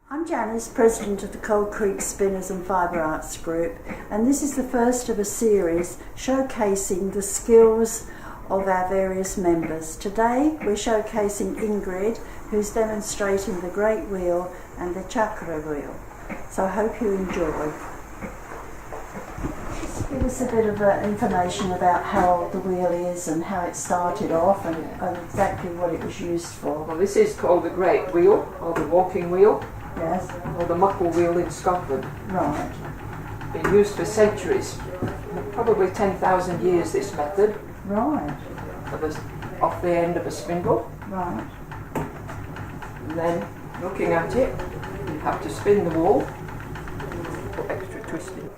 I'm Janice, President of the Cold Creek Spinners and Fibre Arts Group, and this is the first of a series showcasing the skills of our various members. Today we're showcasing Ingrid, who's demonstrating the Great Wheel and the Chakra Wheel. So I hope you enjoy. Just give us a bit of information about how old the wheel is and how it started off and exactly what it was used for. Well, this is called the Great Wheel, or the Walking Wheel. Yes. Or the Muckle Wheel in Scotland. Right. Been used for centuries, probably 10,000 years this method. Right. Off the end of a spindle. Right. And then, looking at it, you have to spin the wool, put extra twist in,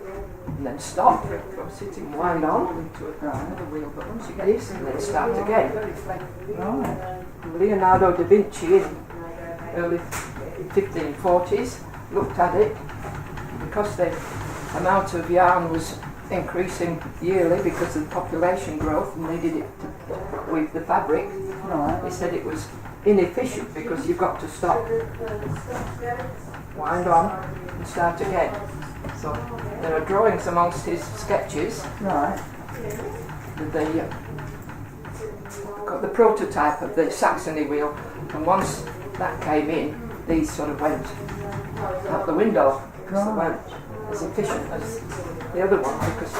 and then stop, go sitting wind on into another wheel, but once you get this, and then start again. Right. Leonardo da Vinci in early 1540s looked at it, because the amount of yarn was increasing yearly because of the population growth and needed it to weave the fabric. Right. He said it was inefficient because you've got to stop, wind on and start again. So there are drawings amongst his sketches. Right. Got the prototype of the Saxony wheel, and once that came in, these sort of went out the window because they weren't as efficient as the other one. Because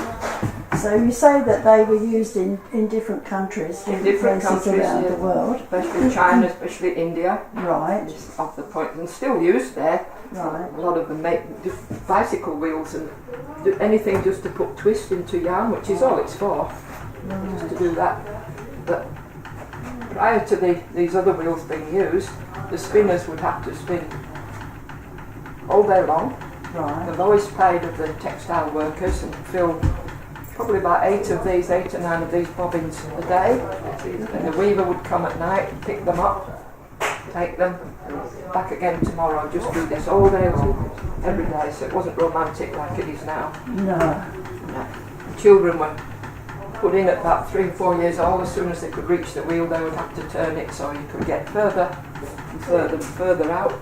so you say that they were used in different countries, in different places countries around the world, especially China, especially India. Right. It's off the point and still used there. Right. A lot of them make bicycle wheels and do anything just to put twist into yarn, which is all it's for, just to do that. But prior to these other wheels being used, the spinners would have to spin all day long. Right. The lowest paid of the textile workers, and fill probably about 8 or 9 of these bobbins a day. And the weaver would come at night and pick them up, take them, and back again tomorrow, just do this all day long, every day. So it wasn't romantic like it is now. No. The children were put in at about 3 or 4 years old. As soon as they could reach the wheel, they would have to turn it so you could get further and further and further out.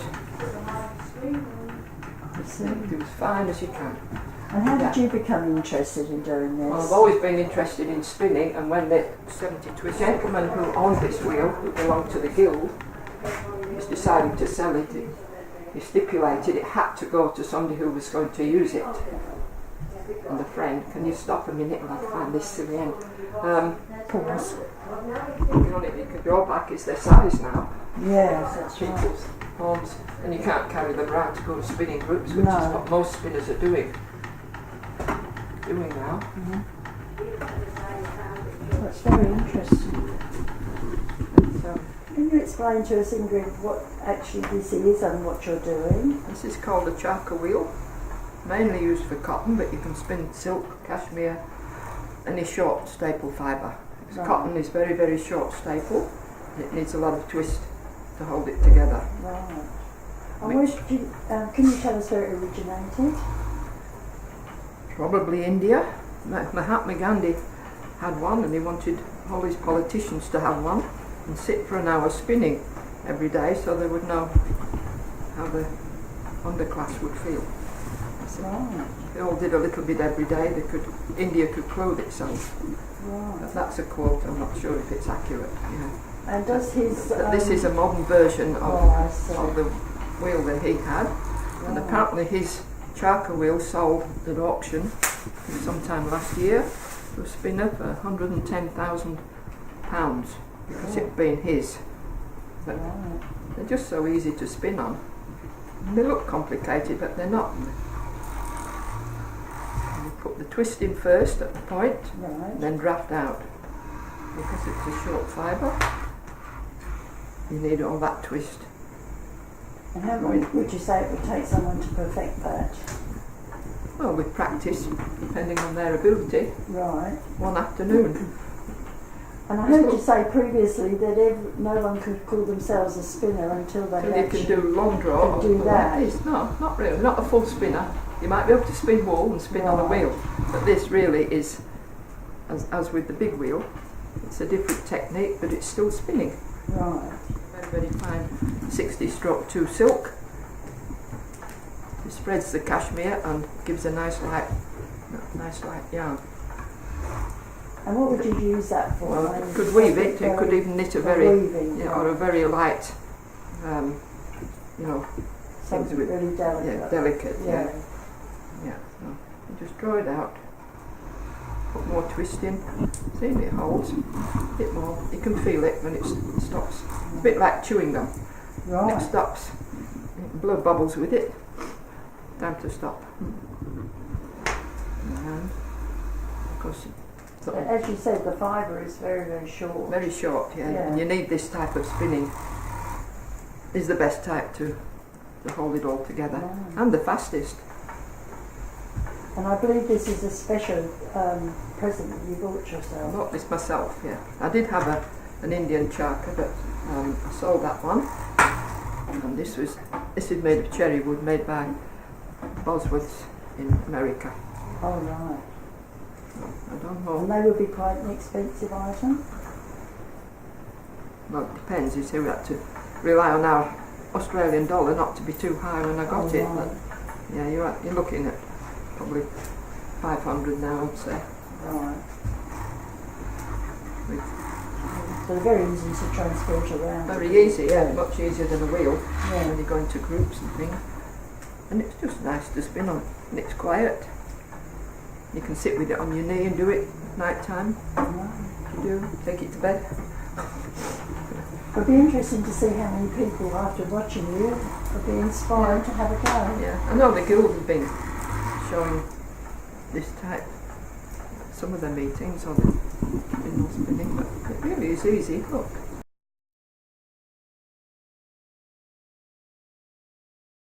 Do as fine as you can. And how did you become interested in doing this? Well, I've always been interested in spinning, and when the 72 gentleman who owned this wheel, who belonged to the guild, was deciding to sell it, he stipulated it had to go to somebody who was going to use it. And a friend, can you stop a minute and I'll find this silly end? Pause. The only thing you can draw back is their size now. Yes, that's right. People's homes, and you can't carry them around to go to spinning groups, which is what most spinners are doing now. Mm-hmm. That's very interesting. Can you explain to us, Ingrid, what actually this is and what you're doing? This is called a Chakra wheel, mainly used for cotton, but you can spin silk, cashmere, any short staple fibre. Right. Cotton is very, very short staple. It needs a lot of twist to hold it together. Right. Can you tell us where it originated? Probably India. Mahatma Gandhi had one, and he wanted all his politicians to have one and sit for an hour spinning every day, so they would know how the underclass would feel. Right. They all did a little bit every day. India could clothe itself. Right. But that's a quote. I'm not sure if it's accurate. Yeah. And does his? But this is a modern version of the wheel that he had, and apparently his Chakra wheel sold at auction sometime last year to a spinner for £110,000 because it'd been his. But they're just so easy to spin on. They look complicated, but they're not. You put the twist in first at the point, and then draft out. Because it's a short fibre, you need all that twist. And how long would you say it would take someone to perfect that? Well, with practice, depending on their ability. Right. One afternoon. And I heard you say previously that no one could call themselves a spinner until they can do long draw. Do that. No, not really. Not a full spinner. You might be able to spin wool and spin on a wheel, but this really is, as with the big wheel, it's a different technique, but it's still spinning. Right. Very, very fine 60-stroke 2 silk, It spreads the cashmere and gives a nice light yarn. And what would you use that for? Well, you could weave it. You could even knit a very, weaving, or a very light, something really delicate. Yeah, delicate. Yeah. So you just draw it out. Put more twist in. See, it holds. A bit more. You can feel it when it stops. A bit like chewing gum. Right. When it stops, you can blow bubbles with it. Time to stop. And of course, as you said, the fibre is very, very short. Very short, yeah. And you need this type of spinning. Is the best type to hold it all together, and the fastest. And I believe this is a special present that you bought yourself. I bought this myself, yeah. I did have an Indian chakra, but I sold that one. And this is made of cherry wood, made by Bosworth's in America. Oh right. I don't know. And they would be quite an expensive item? Well, it depends. You see, we had to rely on our Australian dollar not to be too high when I got it. Right. But yeah, you're looking at probably 500 now, I'd say. Right. So they're very easy to transport around. Very easy, yeah. Much easier than a wheel when you go into groups and things. And it's just nice to spin on. And it's quiet. You can sit with it on your knee and do it at night time. If you do, take it to bed. It'll be interesting to see how many people, after watching you, will be inspired to have a go. Yeah, I know the guild have been showing this type at some of their meetings on spinning, but it really is easy. Look.